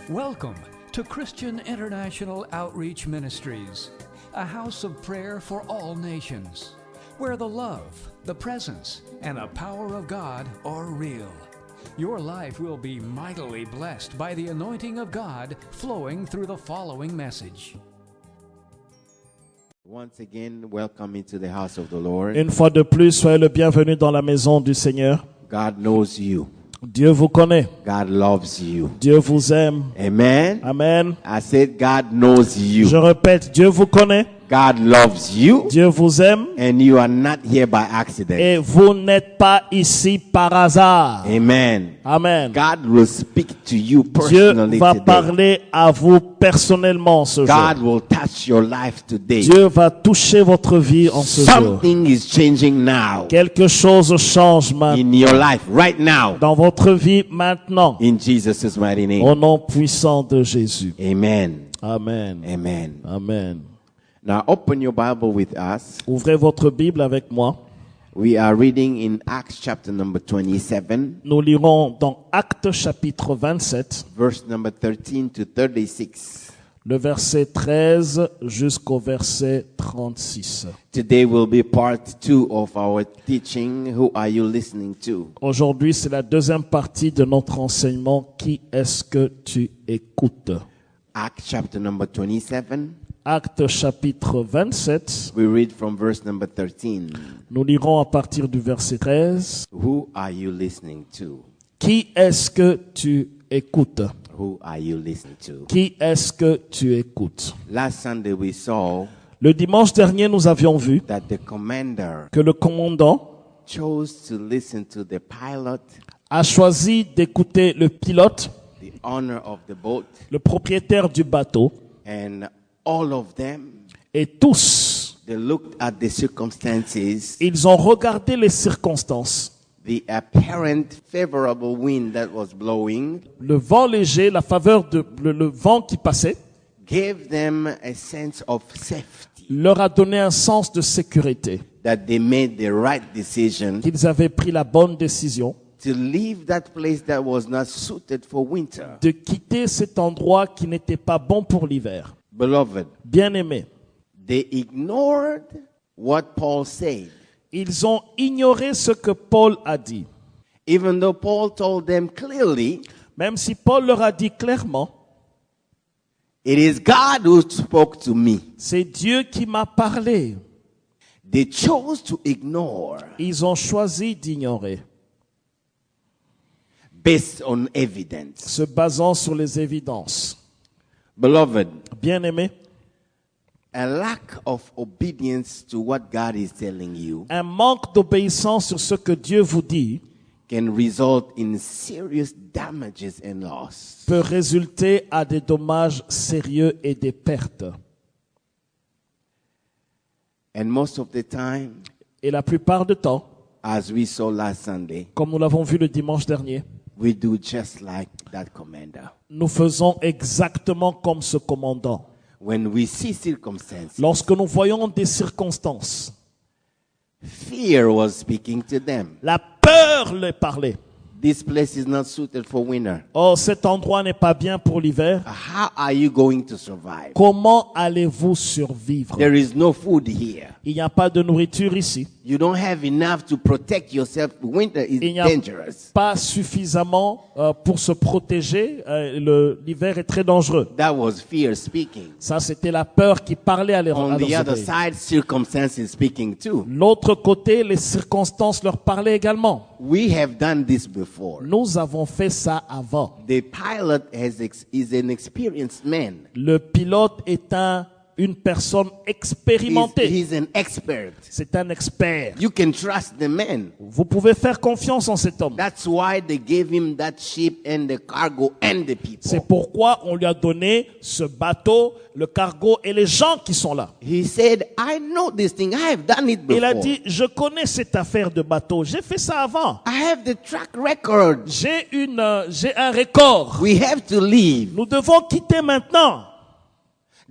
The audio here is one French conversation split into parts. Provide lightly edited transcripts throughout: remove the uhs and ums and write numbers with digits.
Welcome to Christian International Outreach Ministries, a house of prayer for all nations, where the love, the presence, and the power of God are real. Your life will be mightily blessed by the anointing of God flowing through the following message. Once again, welcome into the house of the Lord. Une fois de plus, soyez le bienvenu dans la maison du Seigneur. God knows you. Dieu vous connaît. God loves you. Dieu vous aime. Amen. Amen. I said God knows you. Je répète, Dieu vous connaît. God loves you. Dieu vous aime. And you are not here by accident. Et vous n'êtes pas ici par hasard. Amen. Amen. God will speak to you Dieu personally va today. parler à vous personnellement ce God jour. will touch your life today. Dieu va toucher votre vie en ce jour. Something is changing now Quelque chose change maintenant. in your life right now. Dans votre vie maintenant. In Jesus' mighty name. Au nom puissant de Jésus. Amen. Amen. Amen. Amen. Now open your Bible with us. Ouvrez votre Bible avec moi. We are reading in Acts chapter number 27, Nous lirons dans Actes chapitre 27, verse number 13 to 36. le verset 13 jusqu'au verset 36. Today will be part 2 of our teaching. Who are you listening to? Aujourd'hui, c'est la deuxième partie de notre enseignement. Qui est-ce que tu écoutes? Acts chapter number 27. Actes chapitre 27, We read from verse number 13. nous lirons à partir du verset 13. Who are you listening to? Qui est-ce que tu écoutes? Who are you listening to? Qui est-ce que tu écoutes? Last Sunday we saw Le dimanche dernier, nous avions vu that the commander que le commandant chose to listen to the pilot, a choisi d'écouter le pilote, the owner of the boat, le propriétaire du bateau, and all of them, et tous, they looked at the circumstances, ils ont regardé les circonstances, the apparent favorable wind that was blowing, le vent léger, la faveur de le vent qui passait, gave them a sense of safety, leur a donné un sens de sécurité, that they made the right decision qu'ils avaient pris la bonne décision to leave that place that was not suited for winter. de quitter cet endroit qui n'était pas bon pour l'hiver. Beloved, Bien-aimés, they ignored what Paul said, ils ont ignoré ce que Paul a dit, even though Paul told them clearly, même si Paul leur a dit clairement, it is God who spoke to me. c'est Dieu qui m'a parlé. They chose to ignore Ils ont choisi d'ignorer, based on evidence. se basant sur les évidences. Beloved, Bien-aimés, a lack of obedience to what God is telling you un manque d'obéissance sur ce que Dieu vous dit can result in serious damages and loss. peut résulter à des dommages sérieux et des pertes. And most of the time, Et la plupart du temps, as we saw last Sunday, comme nous l'avons vu le dimanche dernier, we do just like that commander. nous faisons exactement comme ce commandant. When we see circumstances, Lorsque nous voyons des circonstances, fear was speaking to them. la peur les parlait. This place is not suited for winter. Oh, cet endroit n'est pas bien pour l'hiver. How are you going to survive? Comment allez-vous survivre? There is no food here. Il n'y a pas de nourriture ici. You don't have enough to protect yourself. Winter is Il n'y a dangerous. pas suffisamment pour se protéger. L'hiver est très dangereux. That was fear speaking. Ça, c'était la peur qui parlait à leurs On the other oreilles. side, circumstances speaking too. L'autre côté, les circonstances leur parlaient également. We have done this before. Nous avons fait ça avant. The pilot is an experienced man. Le pilote est une personne expérimentée. He's an expert. C'est un expert. You can trust the man. Vous pouvez faire confiance en cet homme. That's why they gave him that ship and the cargo and the people. C'est pourquoi on lui a donné ce bateau, le cargo et les gens qui sont là. He said, I know this thing. I have done it before. Il a dit, je connais cette affaire de bateau. J'ai fait ça avant. I have the track record. J'ai un record. We have to leave. Nous devons quitter maintenant.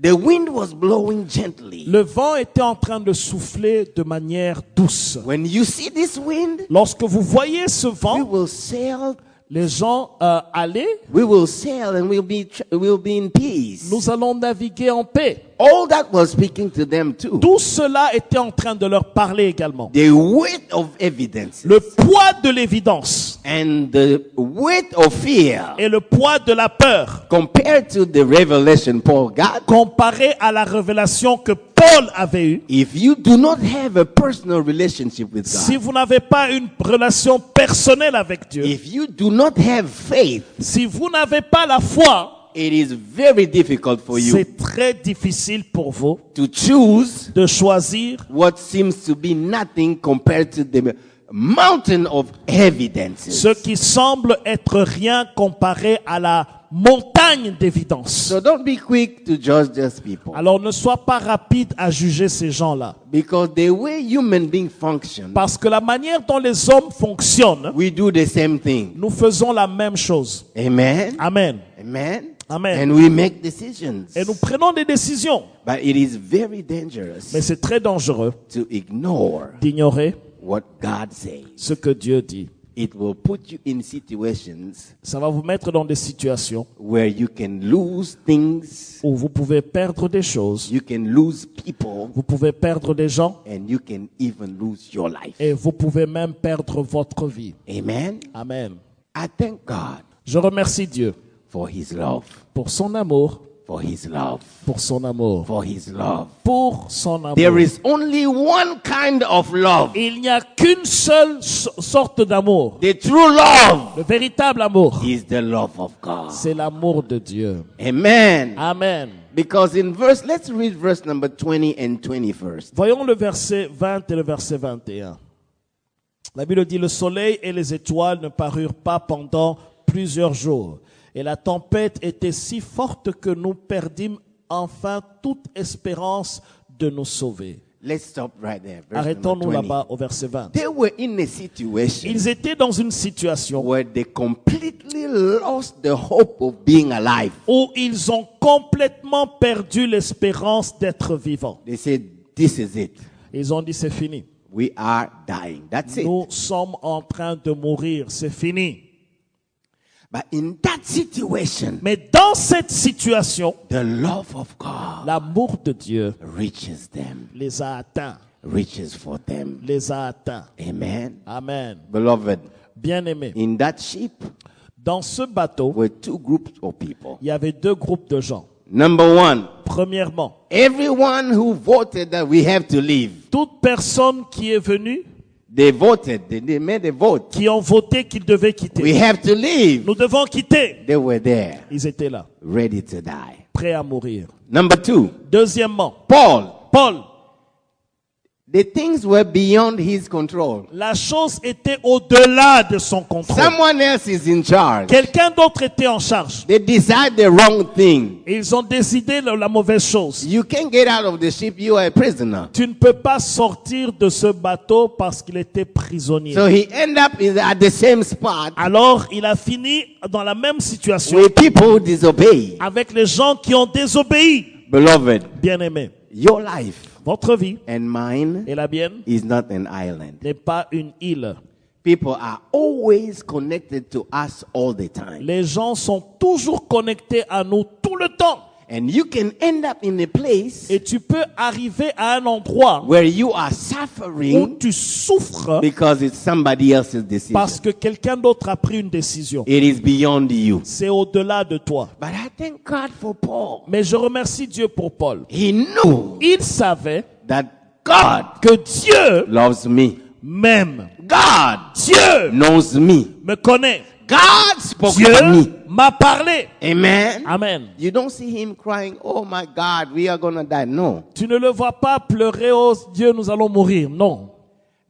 The wind was blowing gently. Le vent était en train de souffler de manière douce. When you see this wind, Lorsque vous voyez ce we vent, will sail Les gens allaient, We will sail and we'll be in peace. nous allons naviguer en paix. All that was speaking to them too. Tout cela était en train de leur parler également. The weight of evidence Le poids de l'évidence and the weight of fear et le poids de la peur compared to the revelation Paul got. comparé à la révélation que Paul avait eue. If you do not have a personal relationship with Si God, vous n'avez pas une relation personnelle avec Dieu, if you do not have faith, si vous n'avez pas la foi, it is very difficult for you c'est très difficile pour vous to choose de choisir what seems to be nothing compared to the mountain of evidences. ce qui semble être rien comparé à la montagne d'évidence. So don't be quick to judge these people, Alors ne sois pas rapide à juger ces gens-là. because the way human beings function, Parce que la manière dont les hommes fonctionnent, we do the same thing. nous faisons la même chose. Amen. Amen. Amen. Amen. And we make decisions. Et nous prenons des décisions. But it is very dangerous Mais c'est très dangereux to ignore d'ignorer what God says. ce que Dieu dit. It will put you in situations Ça va vous mettre dans des situations where you can lose things, où vous pouvez perdre des choses, you can lose people, vous pouvez perdre des gens and you can even lose your life. et vous pouvez même perdre votre vie. Amen. Amen. I thank God Je remercie Dieu for His love, pour son amour, for His love, pour son amour, for His love. pour son amour. There is only one kind of love, Il n'y a qu'une seule sorte d'amour. the true love Le véritable amour, is the love of God. c'est l'amour de Dieu. Amen. Amen. Because let's read verse number 20 and 21st. Voyons le verset 20 et le verset 21. La Bible dit, le soleil et les étoiles ne parurent pas pendant plusieurs jours. Et la tempête était si forte que nous perdîmes enfin toute espérance de nous sauver. Let's stop right there. Verse Arrêtons-nous number 20. là-bas au verset 20. They were in a situation Ils étaient dans une situation where they completely lost the hope of being alive. où ils ont complètement perdu l'espérance d'être vivants. They said, this is it. Ils ont dit, c'est fini. We are dying. That's it. Nous sommes en train de mourir, c'est fini. But in that situation, Mais dans cette situation, the love of God l'amour de Dieu reaches them, les a atteints, reaches for them. les a atteints. Amen. Amen. Beloved, Bien-aimés, in that ship dans ce bateau, were two groups of people. il y avait deux groupes de gens. Number one, Premièrement, everyone who voted that we have to leave. toute personne qui est venue, They voted. They made a vote. qui ont voté qu'ils devaient quitter. We have to leave. Nous devons quitter. They were there, Ils étaient là, ready to die. prêts à mourir. Number two, Deuxièmement, Paul. Paul, The things were beyond his control. la chose était au-delà de son contrôle. Someone else is in charge. Quelqu'un d'autre était en charge. They decide the wrong thing. Ils ont décidé la mauvaise chose. You can't get out of the ship. You are a prisoner. Tu ne peux pas sortir de ce bateau parce qu'il était prisonnier. So he ended up at the same spot Alors, il a fini dans la même situation where people disobey. avec les gens qui ont désobéi. Beloved, Bien-aimés, your life votre vie and mine et la mienne is not an island. n'est pas une île. People are always connected to us all the time. Les gens sont toujours connectés à nous tout le temps. And you can end up in a place Et tu peux arriver à un endroit where you are où suffering tu souffres because it's somebody else's decision. parce que quelqu'un d'autre a pris une décision. It is beyond you. C'est au-delà de toi. But I thank God for Paul. Mais je remercie Dieu pour Paul. He knew Il savait that God que Dieu loves me. m'aime. God Dieu knows me. me connaît. God spoke Dieu to me. m'a parlé. Amen. Amen. You don't see him crying, oh my God, we are going to die. No. Tu ne le vois pas pleurer, oh Dieu, nous allons mourir. Non.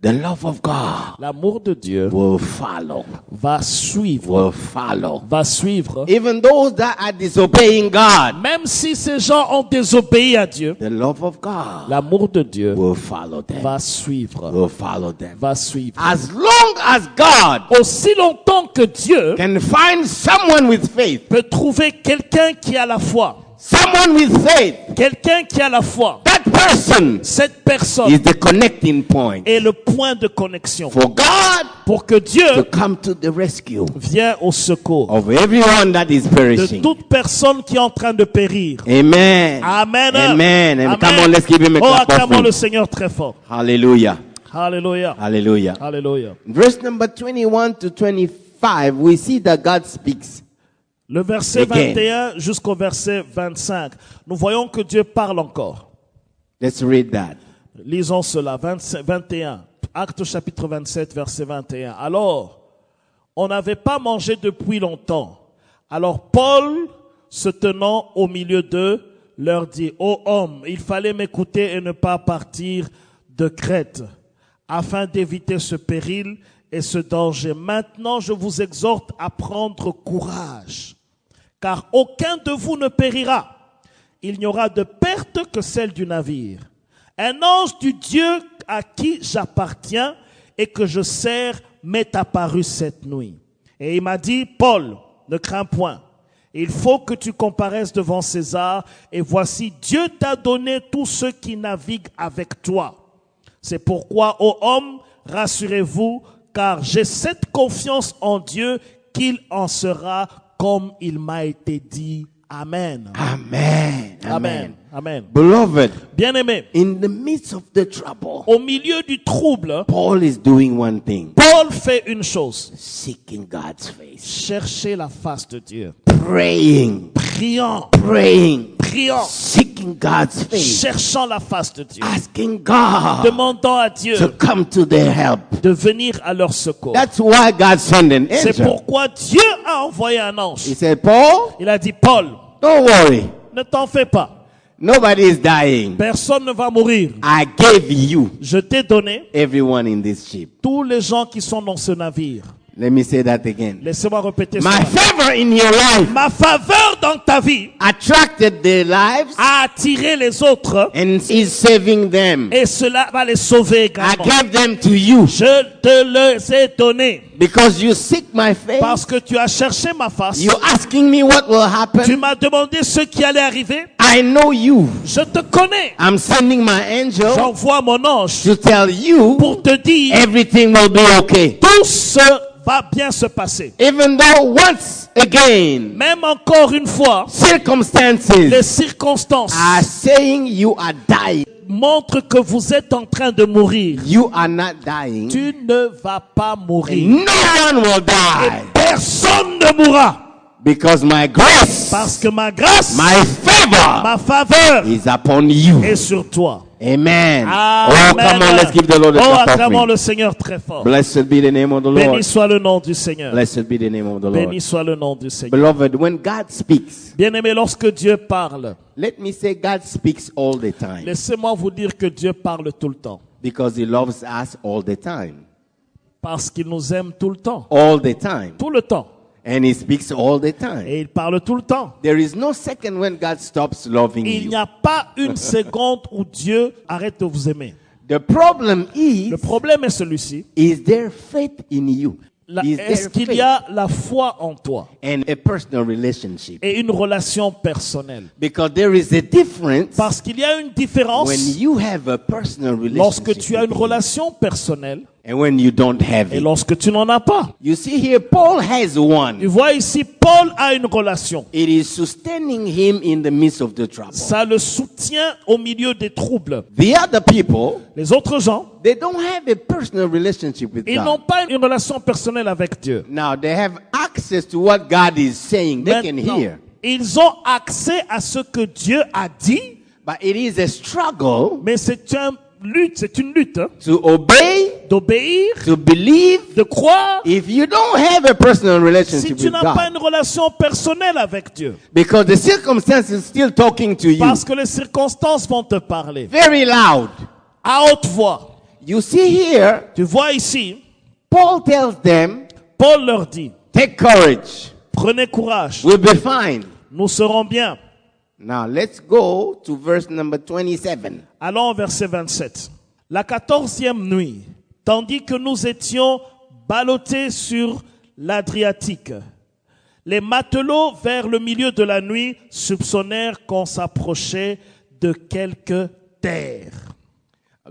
The love of God L'amour de Dieu will follow. va suivre. Will follow. Va suivre. Even those that are disobeying God, Même si ces gens ont désobéi à Dieu, the love of God l'amour de Dieu will follow them. va suivre. Will follow them. Va suivre. As long as God Aussi longtemps que Dieu can find someone with faith, peut trouver quelqu'un qui a la foi, someone with faith quelqu'un qui a la foi, that That person Cette personne is the connecting point est le point de connexion for God pour que to Dieu come to the rescue vienne au secours of everyone that is de perishing. toute personne qui est en train de périr. Amen. Amen. Amen. And come on, let's give him a Oh, clap acclamons le offering. Seigneur très fort. Hallelujah. Alléluia. Hallelujah. Alléluia. Verse number 21 to 25, we see that God speaks. Le verset Again. 21 jusqu'au verset 25. Nous voyons que Dieu parle encore. Let's read that. Lisons cela. 21. Acte chapitre 27, verset 21. Alors, on n'avait pas mangé depuis longtemps. Alors Paul, se tenant au milieu d'eux, leur dit, ô hommes, il fallait m'écouter et ne pas partir de Crète, afin d'éviter ce péril et ce danger. Maintenant, je vous exhorte à prendre courage, car aucun de vous ne périra. Il n'y aura de perte que celle du navire. Un ange du Dieu à qui j'appartiens et que je sers m'est apparu cette nuit. Et il m'a dit, Paul, ne crains point. Il faut que tu comparaisses devant César, et voici, Dieu t'a donné tous ceux qui naviguent avec toi. C'est pourquoi, ô hommes, rassurez-vous, car j'ai cette confiance en Dieu qu'il en sera comme il m'a été dit. Amen. Amen. Amen. Amen. Beloved, Bien-aimé, in the midst of the trouble, au milieu du trouble, Paul is doing one thing. Paul fait une chose. Seeking God's face. Chercher la face de Dieu. Praying. Priant, Praying. priant, Seeking God's face. cherchant la face de Dieu. Asking God Demandant à Dieu to come to their help. de venir à leur secours. That's why God sent an C'est angel. pourquoi Dieu a envoyé un ange. He said, Paul, Il a dit, Paul, don't worry. ne t'en fais pas. Nobody is dying. Personne ne va mourir. I gave you Je t'ai donné everyone in this ship. tous les gens qui sont dans ce navire. Let me say that again. Laissez-moi répéter My cela. favor in your life Ma faveur dans ta vie attracted their lives a attiré les autres and is saving them. et cela va les sauver I également. gave them to you Je te les ai donnés because you seek my face. parce que tu as cherché ma face. You asking me what will Tu happen. m'as demandé ce qui allait arriver. I know you. Je te connais. I'm sending my angel J'envoie mon ange to tell you pour te dire everything will be okay. tout ce va bien se passer. Even though once again Même encore une fois, les circumstances circonstances are saying you are dying, montrent que vous êtes en train de mourir. you are not dying. Tu ne vas pas mourir. No one will Et die personne ne mourra. because my grace, Parce que ma grâce, my favor ma faveur is upon you. est sur toi. Amen. Oh, Amen. come on, let's give the Lord a Oh, clap acclamons offering. le Seigneur très fort. Blessed be the name of the Lord. Béni soit le nom du Seigneur. Blessed be the name of the Lord. Béni soit le nom du Seigneur. Beloved, when God speaks, Bien-aimé, lorsque Dieu parle, let me say God speaks all the time laissez-moi vous dire que Dieu parle tout le temps. because He loves us all the time. Parce qu'il nous aime tout le temps. All the time. Tout le temps. And He speaks all the time. Et il parle tout le temps. There is no second when God stops loving Il you. n'y a pas une seconde où Dieu arrête de vous aimer. The problem is, Le problème est celui-ci. is there faith in you? Is Est-ce there qu'il y a la foi en toi and a personal relationship? et une relation personnelle? Because there is a difference Parce qu'il y a une différence when you have a personal lorsque relationship tu as une with Him relation personnelle and when you don't have et it. lorsque tu n'en as pas. You see here, Paul has Tu one. vois ici, Paul a une relation. It is sustaining him in the midst of the trouble. Ça le soutient au milieu des troubles. The other people, Les autres gens, they don't have a personal relationship with ils n'ont God. pas une relation personnelle avec Dieu. Now they have access to what God is saying. They can Maintenant, hear. ils ont accès à ce que Dieu a dit, But it is a struggle mais c'est une lutte hein, to obey, d'obéir, to believe. de croire, If you don't have a personal si relationship tu with n'as pas God, une relation personnelle avec Dieu. because the circumstance is still talking to you Parce que les circonstances vont te parler. very loud. À haute voix. You see here, Tu vois ici, Paul tells them, Paul leur dit, take courage. prenez courage, We'll be fine. nous serons bien. Now let's go to verse number 27. Allons au verset 27. La 14e nuit, tandis que nous étions ballottés sur l'Adriatique, les matelots vers le milieu de la nuit soupçonnèrent qu'on s'approchait de quelque terre.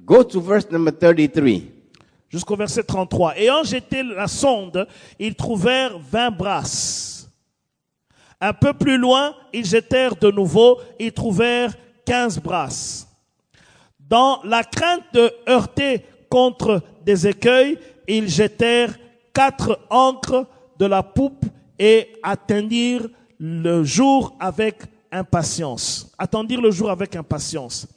Go to verse number 33. Jusqu'au verset 33. Ayant jeté la sonde, ils trouvèrent 20 brasses. Un peu plus loin, ils jetèrent de nouveau, ils trouvèrent 15 brasses. Dans la crainte de heurter contre des écueils, ils jetèrent 4 ancres de la poupe et attendirent le jour avec impatience. Attendirent le jour avec impatience.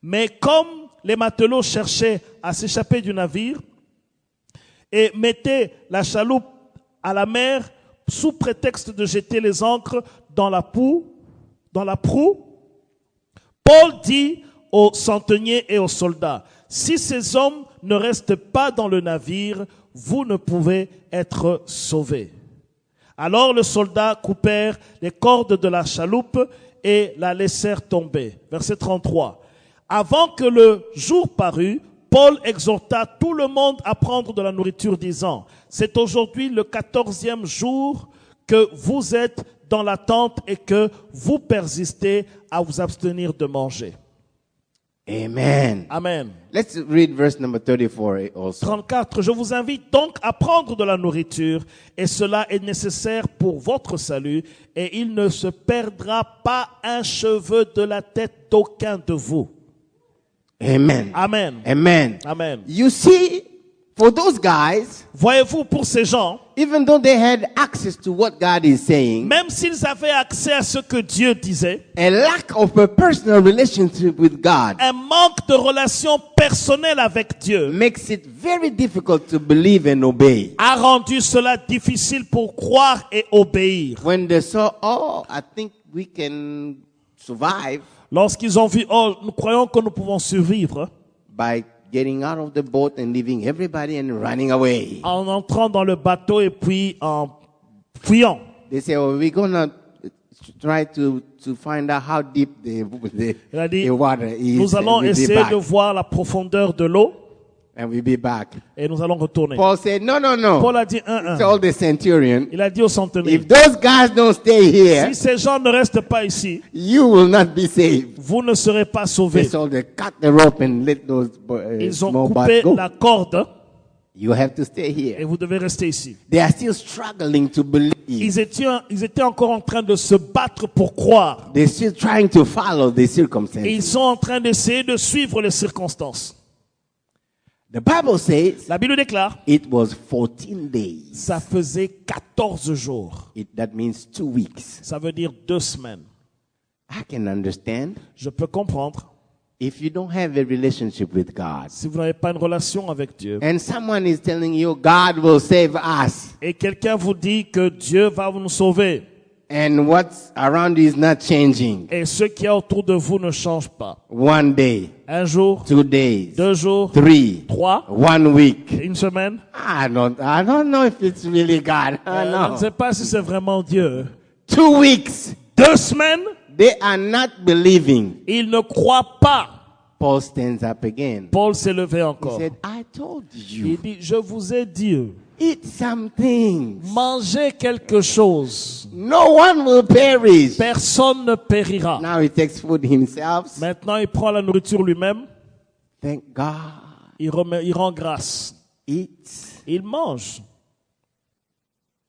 Mais comme les matelots cherchaient à s'échapper du navire et mettaient la chaloupe à la mer sous prétexte de jeter les ancres dans la proue, Paul dit aux centeniers et aux soldats, « Si ces hommes ne restent pas dans le navire, vous ne pouvez être sauvés. » Alors les soldats coupèrent les cordes de la chaloupe et la laissèrent tomber. Verset 33. Avant que le jour parût, Paul exhorta tout le monde à prendre de la nourriture, disant, « C'est aujourd'hui le 14e jour que vous êtes dans la tente et que vous persistez à vous abstenir de manger. » Amen. Amen. Let's read verse number 34 also. 34. Je vous invite donc à prendre de la nourriture, et cela est nécessaire pour votre salut, et il ne se perdra pas un cheveu de la tête d'aucun de vous. Amen. Amen. Amen. Amen. You see, for those guys, Voyez-vous, pour ces gens, even though they had access to what God is saying, même s'ils avaient accès à ce que Dieu disait, a lack of a personal relationship with God un manque de relation personnelle avec Dieu makes it very difficult to believe and obey. a rendu cela difficile pour croire et obéir. When they saw, oh, I think we can survive Lorsqu'ils ont vu, oh, nous croyons que nous pouvons survivre by getting out of the boat and leaving everybody and running away. en entrant dans le bateau et puis en fuyant. They say, oh, we're going to try to find out how deep Il a dit, the water is. nous allons and we'll be essayer back. de voir la profondeur de l'eau And we'll be back. et nous allons retourner. Paul said, no, no, no. Paul a dit, Told the centurion, Il a dit au centenier, if those guys don't stay here, si ces gens ne restent pas ici, you will not be saved. vous ne serez pas They sauvés. so they cut the rope and let those Ils ont small coupé boats go. la corde You have to stay et here. vous devez rester ici. They are still struggling to believe. Ils étaient encore en train de se battre pour croire. They're still trying to follow the Et ils circumstances. sont en train d'essayer de suivre les circonstances. The Bible says La Bible déclare, it was 14 days. ça faisait 14 jours. That means 2 weeks. Ça veut dire 2 semaines. I can understand. Je peux comprendre. If you don't have a relationship with God, Si vous n'avez pas une relation avec Dieu, and someone is telling you God will save us, et quelqu'un vous dit que Dieu va nous sauver, and what's around you is not changing. et ce qui est autour de vous ne change pas. 1 day, Un jour, 2 days, 2 jours, 3, 3, 1 week. une semaine. I don't know if it's really God. I Je ne know. sais pas si c'est vraiment Dieu. 2 weeks, 2 semaines, they are not believing. il ne croit pas. Paul stands up again. Paul s'est levé He encore. said, I told Il you, dit, je vous ai dit, eat something. mangez quelque chose. No one will perish. Personne ne périra. Now he takes food himself. Maintenant, il prend la nourriture lui-même. Thank God. Il rend grâce. Eat. Il mange.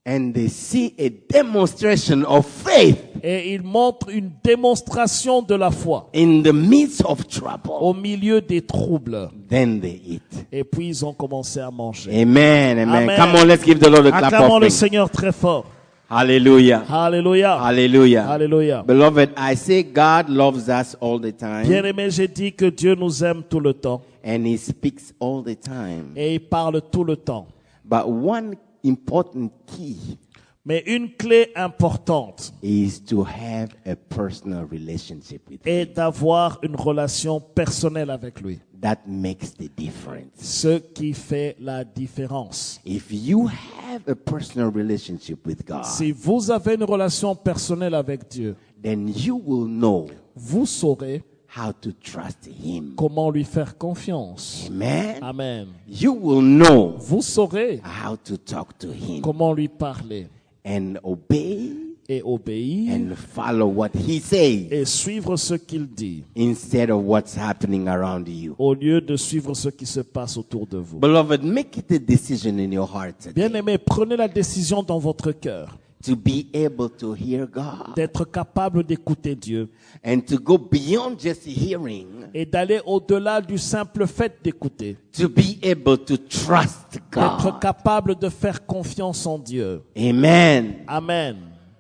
And they see a demonstration of faith Et il montre une démonstration de la foi in the midst of trouble. au milieu des troubles. Then they eat. Et puis, ils ont commencé à manger. Amen. Amen. Amen. Come on, let's give the Lord a clap Acclamons le offering. Seigneur très fort. Hallelujah. Alléluia. Hallelujah. Alléluia. Beloved, I say God loves us all the time. Bien-aimé, j'ai dit que Dieu nous aime tout le temps. And he speaks all the time. Et il parle tout le temps. But one important key Mais une clé importante is to have a personal relationship with him. est d'avoir une relation personnelle avec lui. That makes the difference. Ce qui fait la différence. If you have a personal relationship with God, Si vous avez une relation personnelle avec Dieu, then you will know vous saurez how to trust him. comment lui faire confiance. Amen. Amen. You will know Vous saurez how to talk to him comment lui parler and obey et obéir and follow what he says et suivre ce qu'il dit instead of what's happening around you. au lieu de suivre ce qui se passe autour de vous. Beloved, make it a decision in your heart today Bien-aimés, prenez la décision dans votre cœur to be able to hear God d'être capable d'écouter Dieu and to go beyond just hearing, et d'aller au-delà du simple fait d'écouter, to be able to trust d'être God. capable de faire confiance en Dieu. Amen. Amen.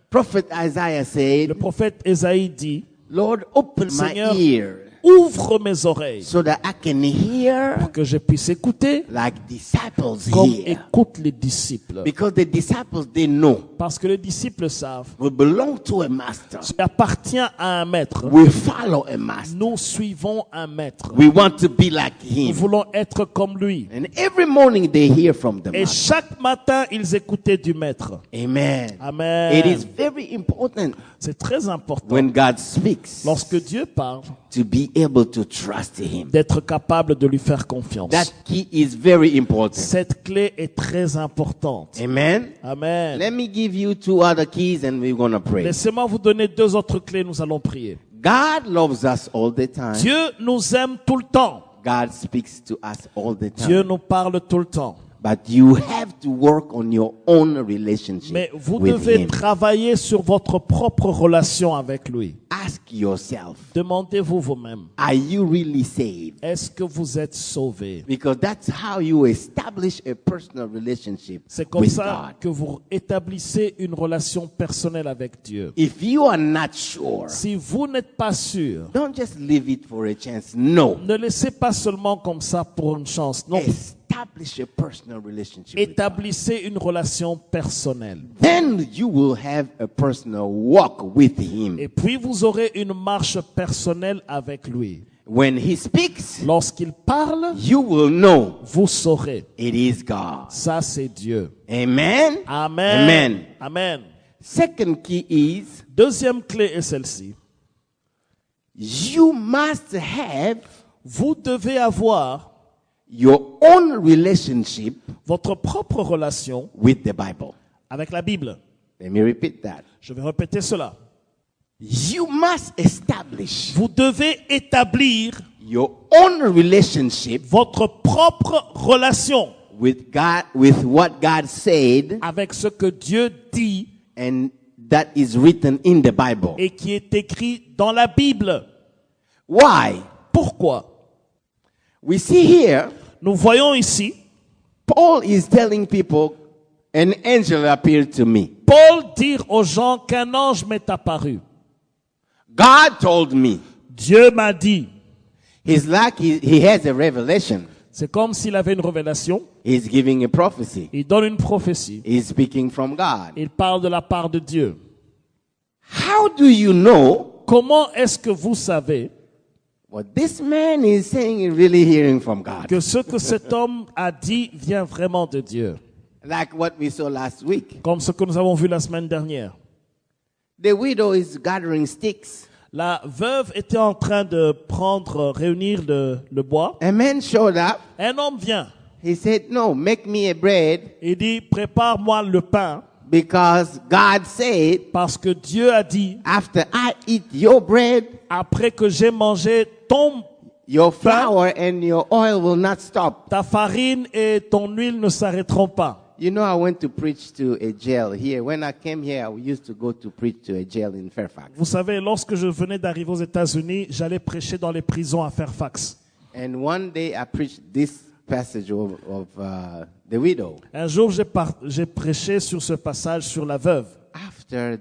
Prophet Isaiah Le said, prophète Ésaïe dit, Lord, open my Seigneur, ear ouvre mes oreilles so that I can hear pour que je puisse écouter like disciples comme hear. écoutent les disciples. Because the disciples, they know Parce que les disciples savent, we belong to a master. qui appartient à un maître. We follow a master. Nous suivons un maître. We want to be like Nous him. voulons être comme lui. And every morning they hear from the Et master. chaque matin, ils écoutaient du maître. Amen. Amen. It is very important C'est très important, when God speaks lorsque Dieu parle, to be able to trust him. d'être capable de lui faire confiance. That key is very important. Cette clé est très importante. Amen. Amen. Let me give you two other keys and we're going to pray. Laissez-moi vous donner 2 autres clés, nous allons prier. God loves us all the time. Dieu nous aime tout le temps. God speaks to us all the Dieu time. nous parle tout le temps. But you have to work on your own relationship Mais vous with devez him. travailler sur votre propre relation avec lui. Ask yourself, Demandez-vous vous-même, are you really saved? est-ce que vous êtes sauvé? Because that's how you establish a personal relationship C'est comme with ça God. que vous établissez une relation personnelle avec Dieu. If you are not sure, Si vous n'êtes pas sûr, don't just leave it for a chance. No. ne laissez pas seulement comme ça pour une chance. Non, Establish a personal relationship with God. établissez une relation personnelle. Then you will have a personal walk with him. Et puis vous aurez une marche personnelle avec lui. When he speaks, Lorsqu'il parle, you will know vous saurez. it is God. Ça, c'est Dieu. Amen. Amen. Amen. Amen. Second key is Deuxième clé est celle-ci. you must have Vous devez avoir your own relationship votre propre relation with the Bible. avec la Bible. Let me repeat that. Je vais répéter cela. You must establish Vous devez établir your own relationship votre propre relation with God, with what God said, avec ce que Dieu dit and that is written in the Bible. et qui est écrit dans la Bible. Why? Pourquoi? We see here, Nous voyons ici, Paul is telling people, an angel appeared to me. Paul dire aux gens qu'un ange m'est apparu. God told me. Dieu m'a dit. He's like he has a revelation. C'est comme s'il avait une révélation. He's giving a prophecy. Il donne une prophétie. He's speaking from God. Il parle de la part de Dieu. How do you know Comment est-ce que vous savez what this man is saying is really hearing from God? que ce que cet homme a dit vient vraiment de Dieu? Like what we saw last week. Comme ce que nous avons vu la semaine dernière. The widow is gathering sticks. La veuve était en train de réunir le bois. A man showed up. Un homme vient. He said, no, make me a bread Il dit, prépare-moi le pain because God said, parce que Dieu a dit, after I eat your bread, après que j'ai mangé your flour and your oil will not stop. ta farine et ton huile ne s'arrêteront pas. You know, I went to preach to a jail here. When I came here, I used to go to preach to a jail in Fairfax. Vous savez, lorsque je venais d'arriver aux États-Unis, j'allais prêcher dans les prisons à Fairfax. And one day I preached this passage of the widow. Un jour, j'ai prêché sur ce passage sur la veuve. After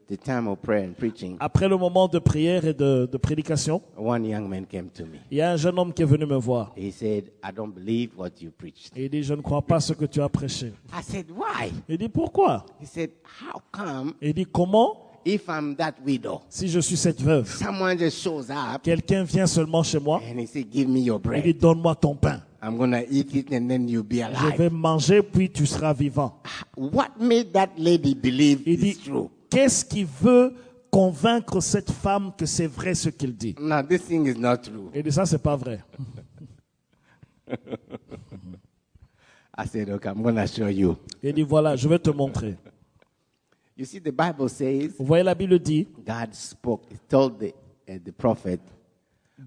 the time of prayer and preaching, Après le moment de prière et de prédication, one young man came to me. il y a un jeune homme qui est venu me voir. He said, I don't believe what you preached. Et il dit, je ne crois pas ce que tu as prêché. I said, why? Il dit, pourquoi? He said, how come Il dit, comment, if I'm that widow, si je suis cette veuve, someone just shows up quelqu'un vient seulement chez moi, and he said, give me your il dit, bread. donne-moi ton pain. I'm going to eat it and then you'll be Je alive. vais manger, puis tu seras vivant. What made that lady believe Il dit, it's true? qu'est-ce qui veut convaincre cette femme que c'est vrai ce qu'il dit? No, this thing is not true. Il dit, ça, c'est pas vrai. I said, okay, I'm going to show you. Il dit, voilà, je vais te montrer. You see, the Bible says Vous voyez, la Bible dit, God spoke, told the prophet,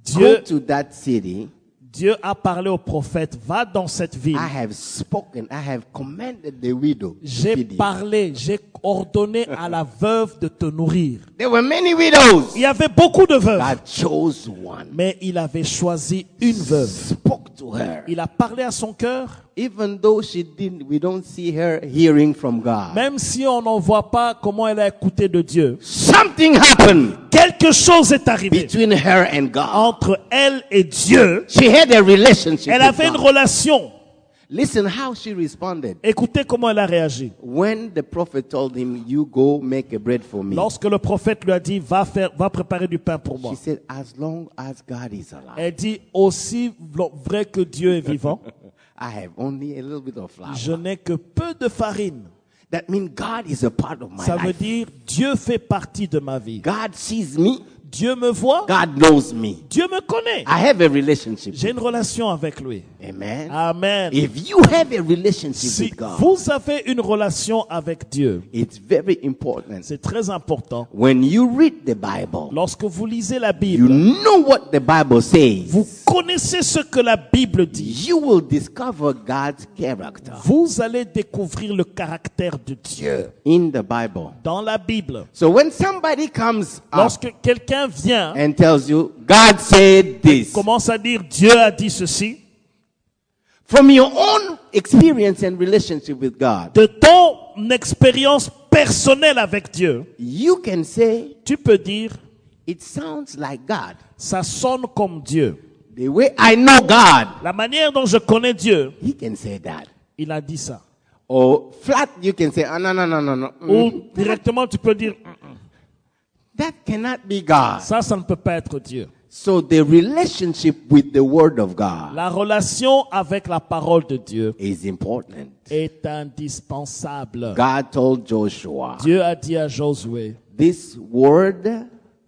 Dieu, go to that city. Dieu a parlé au prophète, va dans cette ville. I have spoken, I have commanded the widow to J'ai feed you. parlé, j'ai ordonné à la veuve de te nourrir. There were many widows. Il y avait beaucoup de veuves, God chose one. mais il avait choisi une veuve. Spoke to her. Il a parlé à son cœur, Even though we don't see her hearing from God. même si on n'en voit pas comment elle a écouté de Dieu. Something happened Quelque chose est arrivé between her and God. entre elle et Dieu. She had a relationship Elle with avait une God. relation. Listen how she responded. Écoutez comment elle a réagi. When the prophet told him, you go make a bread for me. Lorsque le prophète lui a dit, va préparer du pain pour moi. She said, as long as God is alive, Elle dit, aussi vrai que Dieu est vivant, I have only a little bit of flour. je n'ai que peu de farine. That means God is a part of my Ça veut life. dire, Dieu fait partie de ma vie. God sees me. Dieu me voit, God knows me. Dieu me connaît. I have a relationship. J'ai une relation avec lui. Amen. Amen. If you have a relationship Si with God, vous avez une relation avec Dieu, it's very important. c'est très important. When you read the Bible, Lorsque vous lisez la you Bible, know what the Bible says. vous connaissez ce que la Bible dit. You will discover God's character Vous allez découvrir le caractère de Dieu in the Bible. dans la Bible. So when somebody comes up Lorsque quelqu'un vient and tells you, God said this, commence à dire Dieu a dit ceci, from your own experience and relationship with God, de ton expérience personnelle avec Dieu, you can say, tu peux dire it sounds like God. ça sonne comme Dieu. The way I know God, La manière dont je connais Dieu, he can say that. il a dit ça. Or flat, you can say, oh, no, no, no, no, no. Ou directement tu peux dire That cannot be God. ça ne peut pas être Dieu. So the relationship with the Word of God La relation avec la parole de Dieu is important. est indispensable. God told Joshua, Dieu a dit à Josué, this word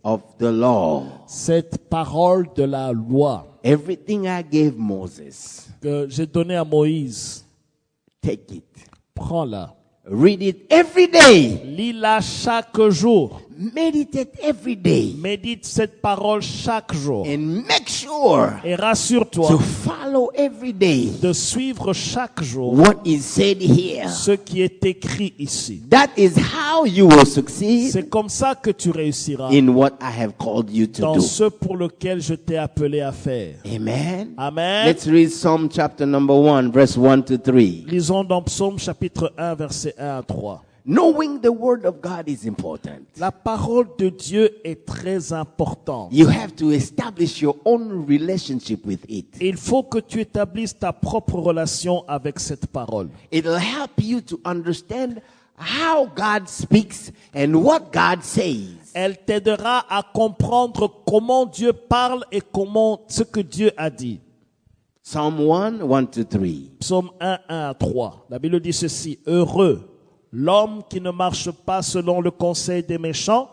of the law, cette parole de la loi everything I gave Moses, que j'ai donnée à Moïse, take it. prends-la. Read it every day. Lis-la chaque jour. Meditate every day. Médite cette parole chaque jour. And make sure Et rassure-toi to follow every day de suivre chaque jour what is said here. ce qui est écrit ici. That is how you will succeed C'est comme ça que tu réussiras in what I have called you to dans do. ce pour lequel je t'ai appelé à faire. Amen. Amen. Let's read Psalm chapter number 1, verse 1 to 3. Lisons dans Psaume chapitre 1, verset 1 à 3. Knowing the word of God is important. La parole de Dieu est très importante. You have to establish your own relationship with it. Il faut que tu établisses ta propre relation avec cette parole. It'll help you to understand how God speaks and what God says. Elle t'aidera à comprendre comment Dieu parle et ce que Dieu a dit. Psalm 1, 1 to 3. Psaume 1, 1 à 3. La Bible dit ceci. Heureux l'homme qui ne marche pas selon le conseil des méchants,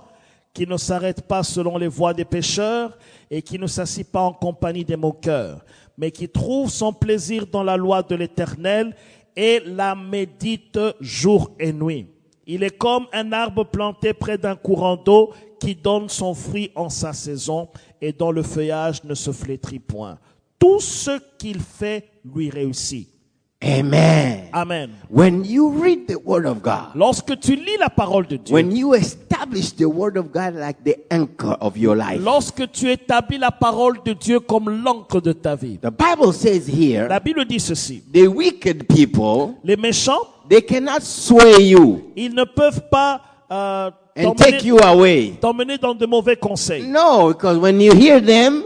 qui ne s'arrête pas selon les voies des pécheurs et qui ne s'assit pas en compagnie des moqueurs, mais qui trouve son plaisir dans la loi de l'Éternel et la médite jour et nuit. Il est comme un arbre planté près d'un courant d'eau qui donne son fruit en sa saison et dont le feuillage ne se flétrit point. Tout ce qu'il fait lui réussit. Amen. Amen. When you read the word of God, Lorsque tu lis la parole de Dieu, when you establish the word of God like the anchor of your life, lorsque tu établis la parole de Dieu comme l'ancre de ta vie, the Bible says here, la Bible dit ceci. the wicked people, Les méchants, they cannot sway you ils ne peuvent pas and take you away. t'emmener dans de mauvais conseils. No, because when you hear them,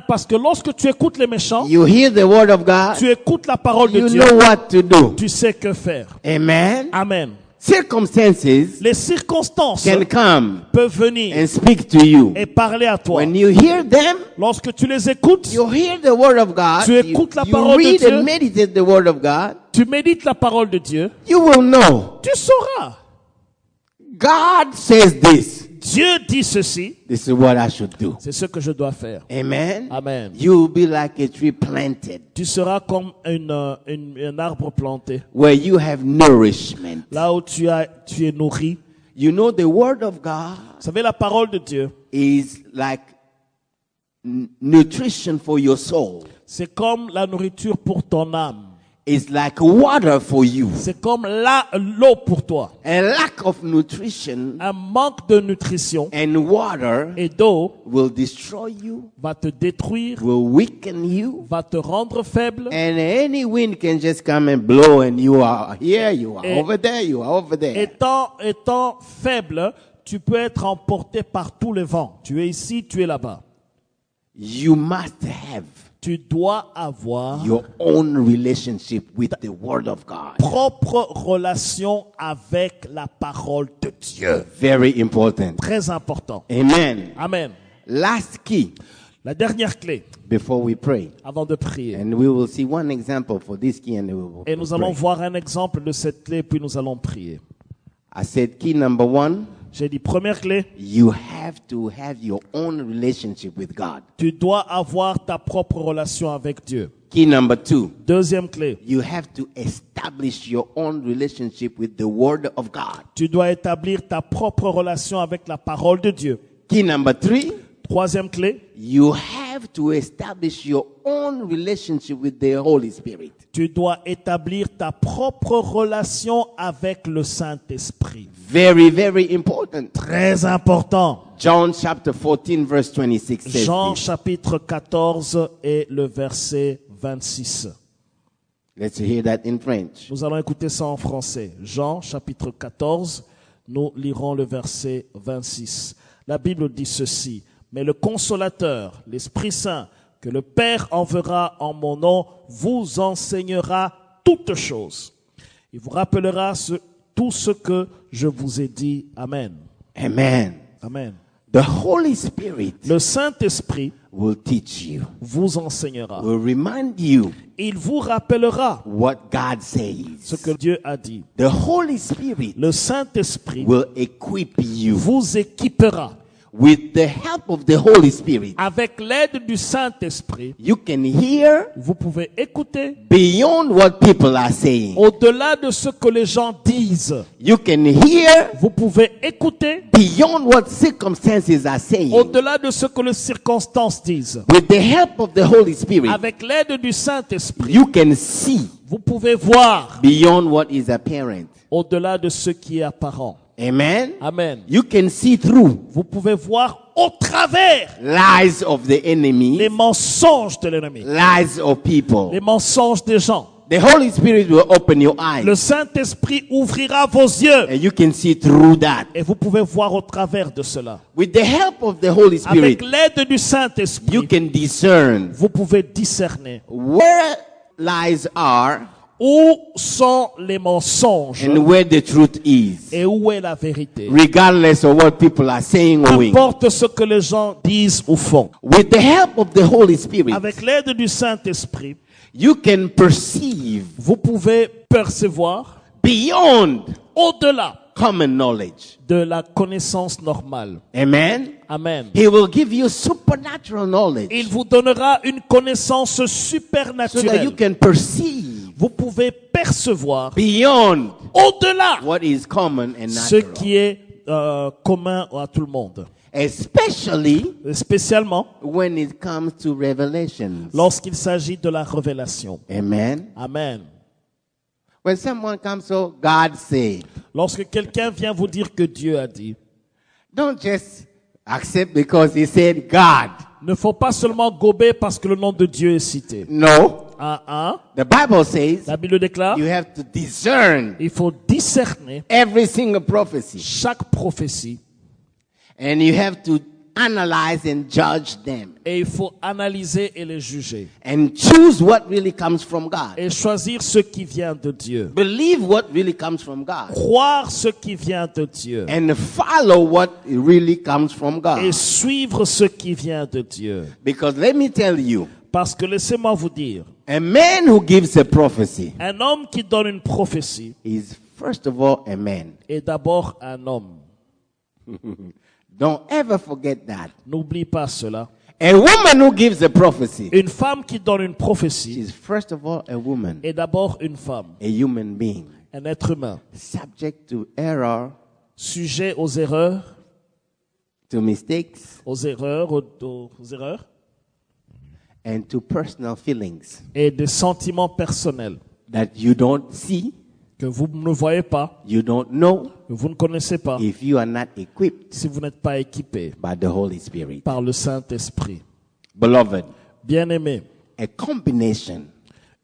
Parce que lorsque tu écoutes les méchants, you hear the word of God, tu écoutes la parole de you Dieu, know what to do. tu sais que faire. Amen. Amen. Circumstances Les circonstances can come peuvent venir and speak to you. et parler à toi. When you hear them, Lorsque tu les écoutes, you hear the word of God, Tu écoutes la you parole de read Dieu. and meditate the word of God, tu médites la parole de Dieu, you will know. tu sauras. God says this. Dieu dit ceci, This is what I should do. c'est ce que je dois faire. Amen. Amen. You will be like a tree planted Tu seras comme un arbre planté, where you have nourishment. là où tu es nourri. You know, the word of God Vous savez, la parole de Dieu, is like nutrition for your soul. c'est comme la nourriture pour ton âme. It's like water for you. C'est comme l'eau pour toi. A lack of nutrition Un manque de nutrition and water et d'eau will destroy you, va te détruire, will weaken you, va te rendre faible. and any wind can just come and blow, and you are here, you are Et- over there, you are over there. Étant faible, tu peux être emporté par tous les vents. Tu es ici, tu es là-bas. You must have Tu dois avoir your own relationship with the word of God. propre relation avec la parole de Dieu. Very important. Très important. Amen. Amen. Last key La dernière clé before we pray. avant de prier. And we will see one example for this key and we will Et nous allons pray. voir un exemple de cette clé, puis nous allons prier. I said key number 1, J'ai dit, première clé, you have to have your own relationship with God. tu dois avoir ta propre relation avec Dieu. Key number 2, Deuxième clé, you have to establish your own relationship with the word of God. tu dois établir ta propre relation avec la parole de Dieu. Key number 3, Troisième clé, you have to establish your own relationship with the Holy Spirit. tu dois établir ta propre relation avec le Saint-Esprit. Very, very important. Très important. John chapter 14 verse 26 says Jean this. chapitre 14 et le verset 26. Let's hear that in French. Nous allons écouter ça en français. Jean chapitre 14, nous lirons le verset 26. La Bible dit ceci: mais le consolateur, l'Esprit Saint, que le Père enverra en mon nom, vous enseignera toutes choses. Il vous rappellera tout ce que je vous ai dit. Amen. Amen. Amen. The Holy Spirit Le Saint-Esprit will teach you, vous enseignera. will remind you Il vous rappellera what God ce says. que Dieu a dit. The Holy Spirit Le Saint-Esprit will equip you vous équipera. with the help of the Holy Spirit. Avec l'aide du Saint-Esprit, You can hear vous pouvez écouter beyond what people are saying. au-delà de ce que les gens disent. You can hear Vous pouvez écouter beyond what circumstances are saying. au-delà de ce que les circonstances disent. With the help of the Holy Spirit, Avec l'aide du Saint-Esprit, you can see vous pouvez voir beyond what is apparent. au-delà de ce qui est apparent. Amen. Amen. You can see through Vous pouvez voir au travers lies of the enemy, les mensonges de l'ennemi, lies of people. les mensonges des gens. The Holy Spirit will open your eyes Le Saint-Esprit ouvrira vos yeux and you can see through that. et vous pouvez voir au travers de cela. With the help of the Holy Spirit, Avec l'aide du you Saint-Esprit, can discern vous pouvez discerner where lies are où sont les mensonges and where the truth is, et où est la vérité. regardless of what people are saying or doing. Qu'importe ce que les gens disent ou font. With the help of the Holy Spirit, Avec l'aide du Saint-Esprit, you can perceive vous pouvez percevoir beyond au-delà common knowledge. de la connaissance normale. Amen. Amen. He will give you supernatural knowledge Il vous donnera une connaissance so that you supernaturelle. can perceive Vous pouvez percevoir beyond au-delà what is common and ce natural. qui est commun à tout le monde. Especially Spécialement when it comes to revelations. lorsqu'il s'agit de la révélation. Amen. Amen. When someone comes, so God said, Lorsque quelqu'un vient vous dire que Dieu a dit, don't just accept because he said God. ne faut pas seulement gober parce que le nom de Dieu est cité. No. The Bible says La Bible déclare, you have to discern il faut discerner every single prophecy. chaque prophétie And you have to analyze and judge them. et il faut analyser et les juger And choose what really comes from God. et choisir ce qui vient de Dieu. Believe what really comes from God. Croire ce qui vient de Dieu And follow what really comes from God. et suivre ce qui vient de Dieu. Because let me tell you, Parce que laissez-moi vous dire, a man who gives a prophecy un homme qui donne une prophétie is first of all a man. est d'abord un homme. Don't ever forget that. N'oublie pas cela. A woman who gives a prophecy Une femme qui donne une prophétie is first of all a woman, est d'abord une femme, a human being, un être humain, subject to error, sujet aux erreurs, to mistakes, aux erreurs, and to personal feelings et des sentiments personnels that you don't see, que vous ne voyez pas, you don't know, que vous ne connaissez pas, if you are not equipped si vous n'êtes pas équipé by the Holy Spirit. par le Saint-Esprit. Beloved, Bien-aimé, a combination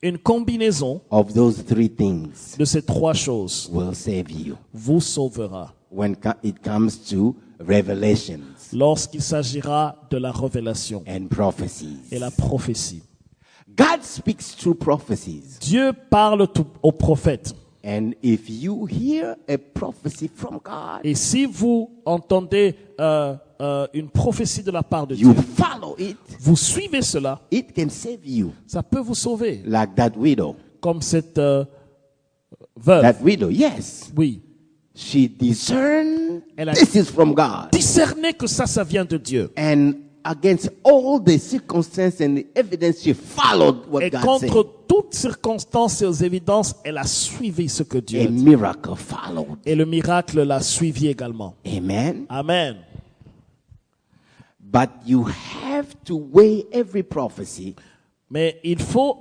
une combinaison of those three things de ces trois choses will save you vous sauvera when it comes to revelations lorsqu'il s'agira de la révélation and prophecies. et la prophétie. God speaks through prophecies. Dieu parle aux prophètes. And if you hear a prophecy from God, Et si vous entendez une prophétie de la part de you Dieu, follow it, vous suivez cela, it can save you. ça peut vous sauver. Like that widow. Comme cette veuve. That widow, yes. Oui. She discerned Elle a this is from God. discerné que ça vient de Dieu. And against all the circumstances and the evidence, she followed what Et God contre said. toutes circonstances et aux évidences, elle a suivi ce que Dieu A a dit. miracle followed. Et le miracle l'a suivi également. Amen. Amen. But you have to weigh every prophecy Mais il faut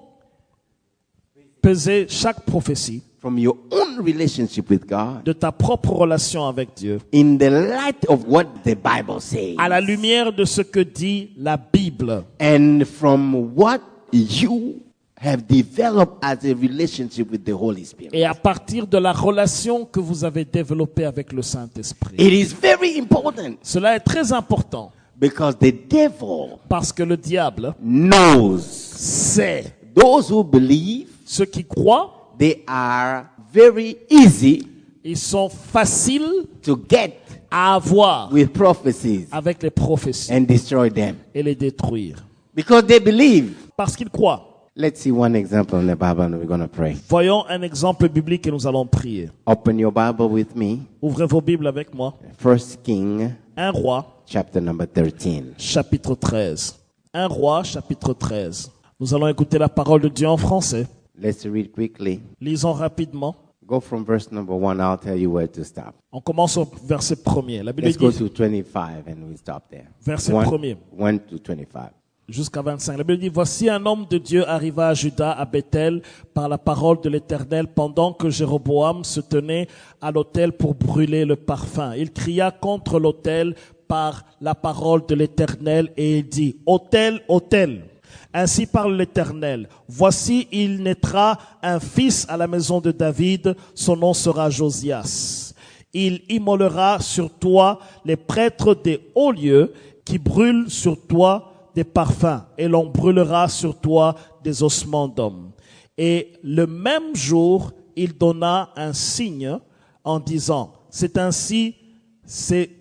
peser chaque prophétie from your own relationship with God de ta propre relation avec Dieu in the light of what the Bible says à la lumière de ce que dit la Bible and from what you have developed as a relationship with the Holy Spirit. et à partir de la relation que vous avez développée avec le Saint-Esprit. It is very important Cela est très important because the devil parce que le diable knows sait those who believe ceux qui croient, they are very easy ils sont faciles to get à avoir with prophecies avec les prophéties and destroy them et les détruire. because they believe. Parce qu'ils croient. Let's see one example in the Bible and we're going to pray. Voyons un exemple biblique et nous allons prier. Open your Bible with me. Ouvrez vos Bibles avec moi. 1 King 1 Roi, chapter number 13. chapitre 13. 1 Roi, chapitre 13. Nous allons écouter la parole de Dieu en français. Let's read quickly. Lisons rapidement. Go from verse number 1. I'll tell you where to stop. On commence au verset 1er. La Bible Let's go dit, to 25 and we stop there. verset 1 1er. 1 to 25. Jusqu'à 25. La Bible dit, voici un homme de Dieu arriva à Juda, à Bethel, par la parole de l'Éternel, pendant que Jéroboam se tenait à l'autel pour brûler le parfum. Il cria contre l'autel par la parole de l'Éternel et il dit, autel, autel. Ainsi parle l'Éternel. Voici, il naîtra un fils à la maison de David, son nom sera Josias. Il immolera sur toi les prêtres des hauts lieux qui brûlent sur toi des parfums, et l'on brûlera sur toi des ossements d'hommes. Et le même jour, il donna un signe en disant, c'est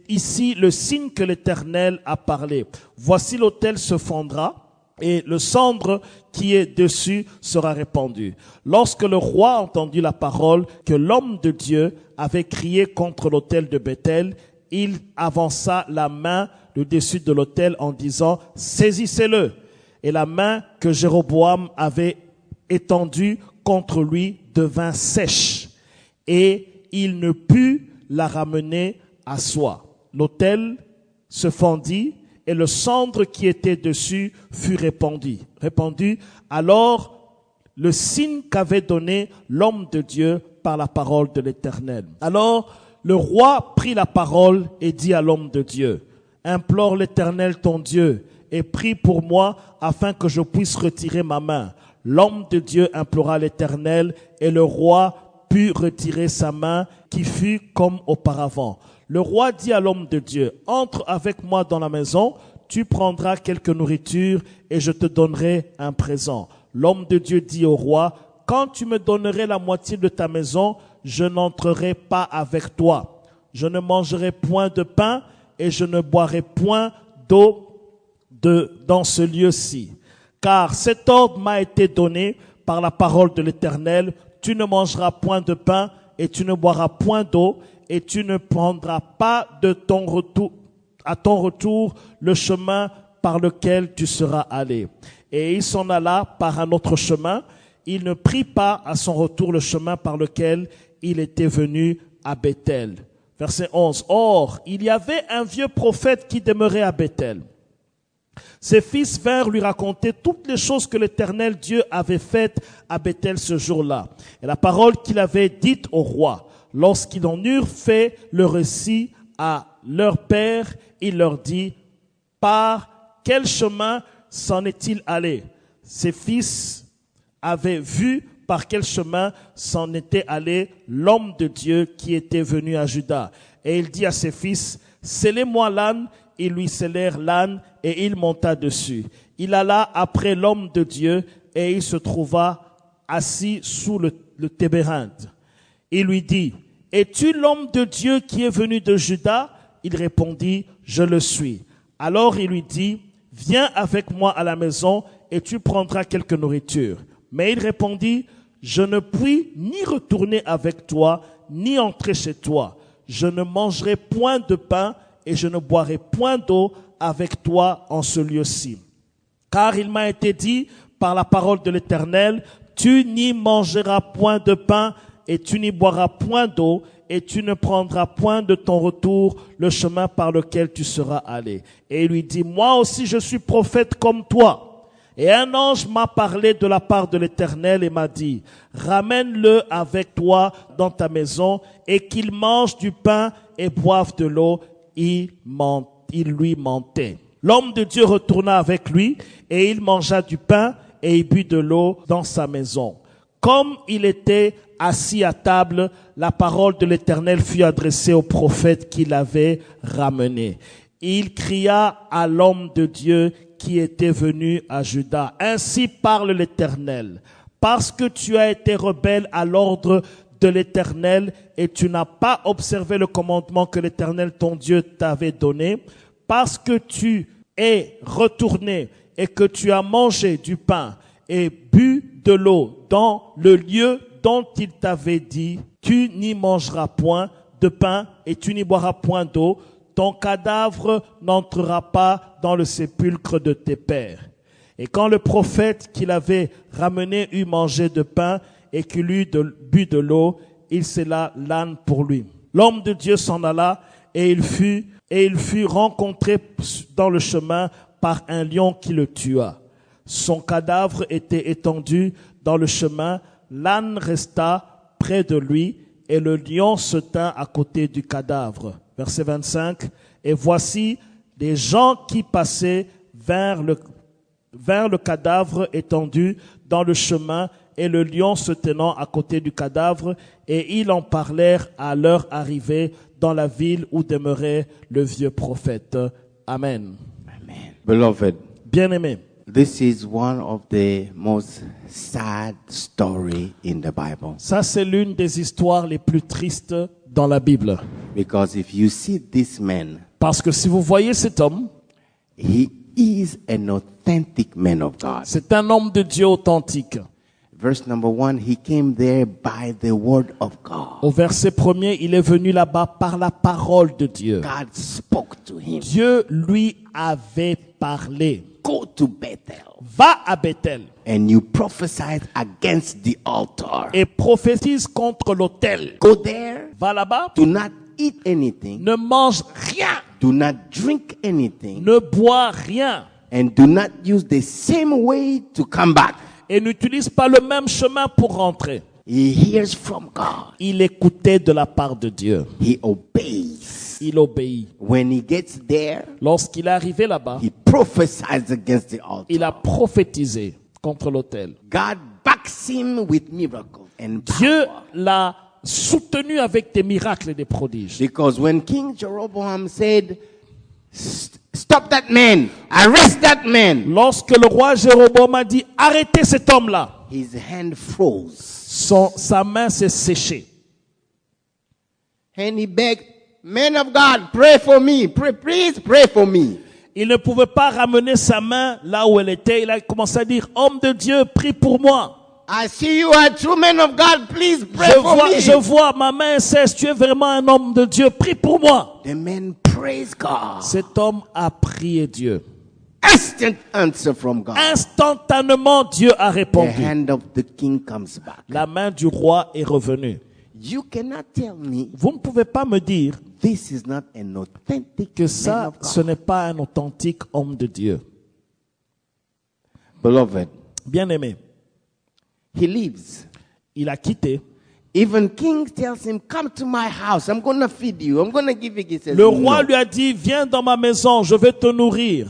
ici le signe que l'Éternel a parlé. Voici l'autel se fondra, et le cendre qui est dessus sera répandu. Lorsque le roi entendit la parole que l'homme de Dieu avait crié contre l'autel de Bethel, il avança la main le dessus de l'autel en disant, saisissez-le. Et la main que Jéroboam avait étendue contre lui devint sèche, et il ne put la ramener à soi. L'autel se fendit, et le cendre qui était dessus fut répandu. Alors, le signe qu'avait donné l'homme de Dieu par la parole de l'Éternel. Alors, le roi prit la parole et dit à l'homme de Dieu, implore l'Éternel ton Dieu et prie pour moi afin que je puisse retirer ma main. L'homme de Dieu implora l'Éternel et le roi put retirer sa main qui fut comme auparavant. Le roi dit à l'homme de Dieu, entre avec moi dans la maison, tu prendras quelque nourriture et je te donnerai un présent. L'homme de Dieu dit au roi, quand tu me donnerais la moitié de ta maison, je n'entrerai pas avec toi. Je ne mangerai point de pain et je ne boirai point d'eau dans ce lieu-ci. Car cet ordre m'a été donné par la parole de l'Éternel, tu ne mangeras point de pain et tu ne boiras point d'eau et tu ne prendras pas à ton retour le chemin par lequel tu seras allé. Et il s'en alla par un autre chemin. Il ne prit pas à son retour le chemin par lequel il était venu à Bethel. Verset 11. Or, il y avait un vieux prophète qui demeurait à Bethel. Ses fils vinrent lui raconter toutes les choses que l'Éternel Dieu avait faites à Bethel ce jour-là. Et la parole qu'il avait dite au roi. Lorsqu'ils en eurent fait le récit à leur père, il leur dit, par quel chemin s'en est-il allé? Ses fils avaient vu par quel chemin s'en était allé l'homme de Dieu qui était venu à Juda. Et il dit à ses fils, scellez-moi l'âne. Ils lui scellèrent l'âne et il monta dessus. Il alla après l'homme de Dieu et il se trouva assis sous le tébérinthe. Il lui dit, es-tu l'homme de Dieu qui est venu de Juda? Il répondit, je le suis. Alors il lui dit, viens avec moi à la maison et tu prendras quelque nourriture. Mais il répondit, je ne puis ni retourner avec toi, ni entrer chez toi. Je ne mangerai point de pain et je ne boirai point d'eau avec toi en ce lieu-ci. Car il m'a été dit par la parole de l'Éternel, tu n'y mangeras point de pain et tu n'y boiras point d'eau et tu ne prendras point de ton retour le chemin par lequel tu seras allé. Et il lui dit, moi aussi je suis prophète comme toi. Et un ange m'a parlé de la part de l'Éternel et m'a dit, ramène-le avec toi dans ta maison et qu'il mange du pain et boive de l'eau. Il lui mentait. L'homme de Dieu retourna avec lui et il mangea du pain et il but de l'eau dans sa maison. Comme il était assis à table, la parole de l'Éternel fut adressée au prophète qui l'avait ramené. Il cria à l'homme de Dieu qui était venu à Juda. Ainsi parle l'Éternel. Parce que tu as été rebelle à l'ordre de l'Éternel et tu n'as pas observé le commandement que l'Éternel ton Dieu t'avait donné, parce que tu es retourné et que tu as mangé du pain et bu de l'eau dans le lieu dont il t'avait dit, tu n'y mangeras point de pain et tu n'y boiras point d'eau, ton cadavre n'entrera pas dans le sépulcre de tes pères. Et quand le prophète qui l'avait ramené eut mangé de pain et qu'il eut bu de l'eau, il scella l'âne pour lui. L'homme de Dieu s'en alla et il fut rencontré dans le chemin par un lion qui le tua. Son cadavre était étendu dans le chemin, l'âne resta près de lui et le lion se tint à côté du cadavre. Verset 25. Et voici des gens qui passaient vers le cadavre étendu dans le chemin et le lion se tenant à côté du cadavre, et ils en parlèrent à leur arrivée dans la ville où demeurait le vieux prophète. Amen. Amen. Beloved, Bien-aimés, this is one of the most sad story in the Bible. ça c'est l'une des histoires les plus tristes dans la Bible. Because if you see this man, Parce que si vous voyez cet homme, he is an authentic man of God. c'est un homme de Dieu authentique. Verse number 1, he came there by the word of God. Au verset 1er, il est venu là-bas par la parole de Dieu. God spoke to him. Dieu lui avait parlé. Go to Bethel Va à Bethel and you prophesied against the altar. et prophétise contre l'autel. Go there, Va là-bas, do not eat anything, ne mange rien, do not drink anything, ne bois rien and do not use the same way to come back. et n'utilise pas le même chemin pour rentrer. He hears from God. Il écoutait de la part de Dieu. He obeys. Il obéit. When he gets there, Lorsqu'il est arrivé là-bas, he prophesies against the altar. il a prophétisé contre l'autel. God backs him with miracles and Dieu power. l'a soutenu avec des miracles et des prodiges. Because when King Jeroboam said, stop that man, arrest that man, Lorsque le roi Jéroboam a dit « Arrêtez cet homme-là », his hand froze. sa main s'est séchée. And he begged, man of God, pray for me. Please pray for me. Il ne pouvait pas ramener sa main là où elle était. Il a commencé à dire « Homme de Dieu, prie pour moi. I see you are a true man of God. Please pray for me. Je vois, ma main cesse. Tu es vraiment un homme de Dieu. Prie pour moi. » The man praised God. Cet homme a prié Dieu. Instant answer from God. Instantanément, Dieu a The répondu. hand of the king comes back. La main du roi est revenue. You cannot tell me Vous ne pouvez pas me dire this is not an authentic que man ça, of God. ce n'est pas un authentique homme de Dieu. Beloved, Bien-aimé, he leaves. il a quitté. Even king tells him, come to my house. I'm going to feed you. I'm going to give you. He says, Le roi no. lui a dit, viens dans ma maison, je vais te nourrir.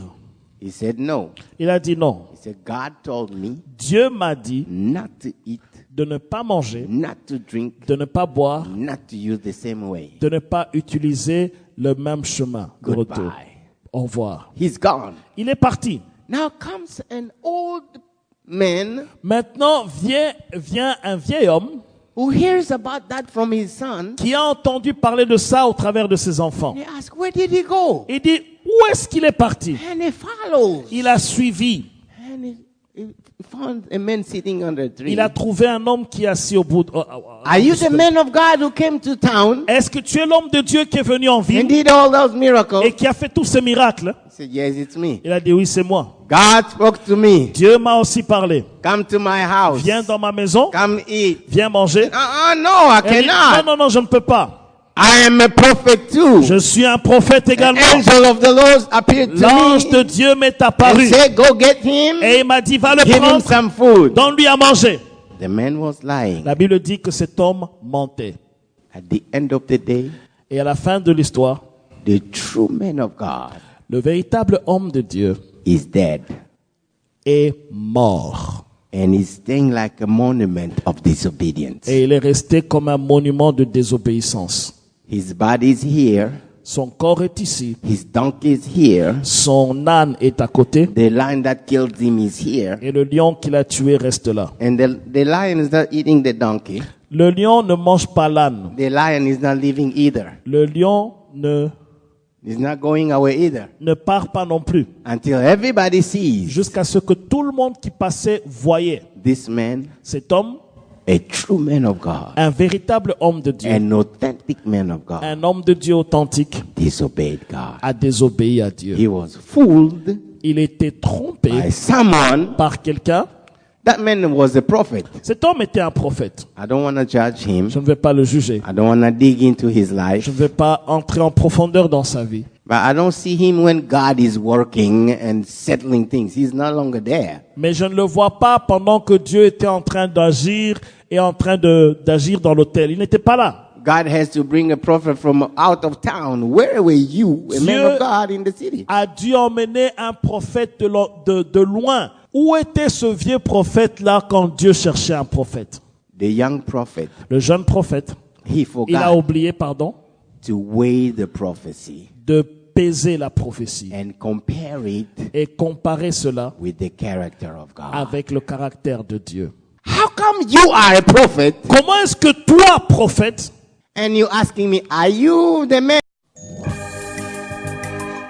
He said, no. Il a dit non. He said, God told me Dieu m'a dit not to eat, de ne pas manger, not to drink, de ne pas boire, not to use the same way. de ne pas utiliser le même chemin de retour. Goodbye. Au revoir. He's gone. Il est parti. Now comes an old man Maintenant vient un vieil homme who hears about that from his son. qui a entendu parler de ça au travers de ses enfants. He asks, where did he go? Il dit, où est-ce qu'il est parti? And he follows. Il a suivi. And he found a man sitting under a tree. Il a trouvé un homme qui est assis au bout. Are you the man of God who came to town Est-ce que tu es l'homme de Dieu qui est venu en and ville did all those miracles? et qui a fait tous ces miracles? He said, yes, it's me. Il a dit, oui, c'est moi. God spoke to me. Dieu m'a aussi parlé. Come to my house. Viens dans ma maison, Come eat. viens manger. No, I Elle dit, cannot. non, je ne peux pas. I am a prophet too. Je suis un prophète The également. angel of the Lord appeared to L'ange de me Dieu m'est and apparu said, go get him. et il m'a dit, va le Give him prendre, some food. donne-lui à manger. The man was lying. La Bible dit que cet homme mentait. At the end of the day, Et à la fin de l'histoire, the true man of God le véritable homme de Dieu is dead. est mort. And he's staying like a monument of disobedience. Et il est resté comme un monument de désobéissance. His body is here. Son corps est ici. His donkey is here. Son âne est à côté. The lion that killed him is here. Et le lion qu'il a tué reste là. And the lion is not eating the donkey. Le lion ne mange pas l'âne. The lion is not leaving either. Le lion He's not going away either. ne part pas non plus. Until everybody sees Jusqu'à ce que tout le monde qui passait voyait this man, cet homme, a true man of God, un véritable homme de Dieu, an authentic man of God, un homme de Dieu authentique, disobeyed God. a désobéi à Dieu. He was fooled Il était trompé by someone. par quelqu'un. That man was a prophet. Cet homme était un prophète. I don't want to judge him. Je ne vais pas le juger. I don't want to dig into his Je life. ne vais pas entrer en profondeur dans sa vie. But I don't see him when God is working and settling things. He's no longer there. Mais je ne le vois pas pendant que Dieu était en train d'agir et en train d'agir dans l'autel. Il n'était pas là. God has to bring a prophet from out of town. Where were you, a man Dieu of God in the city? A dû emmener un prophète de loin. Où était ce vieux prophète-là quand Dieu cherchait un prophète? The young prophet, Le jeune prophète, he il a forgot oublié, to weigh the prophecy de peser la prophétie and compare it et comparer cela with the character of God. avec le caractère de Dieu. How come you are a prophet Comment est-ce que toi, prophète, and you asking me, are you the man?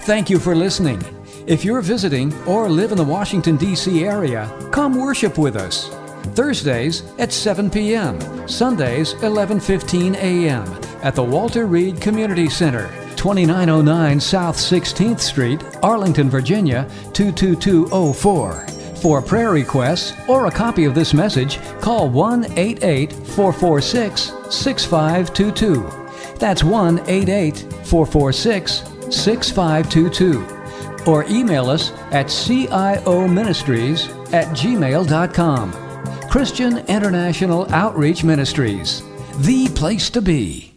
Thank you for listening. If you're visiting or live in the Washington, D.C. area, come worship with us. Thursdays at 7 p.m., Sundays 11:15 a.m. at the Walter Reed Community Center, 2909 South 16th Street, Arlington, Virginia 22204. For prayer requests or a copy of this message, call 1-888-446-6522. That's 1-888-446-6522. Or email us at cioministries@gmail.com. Christian International Outreach Ministries, the place to be.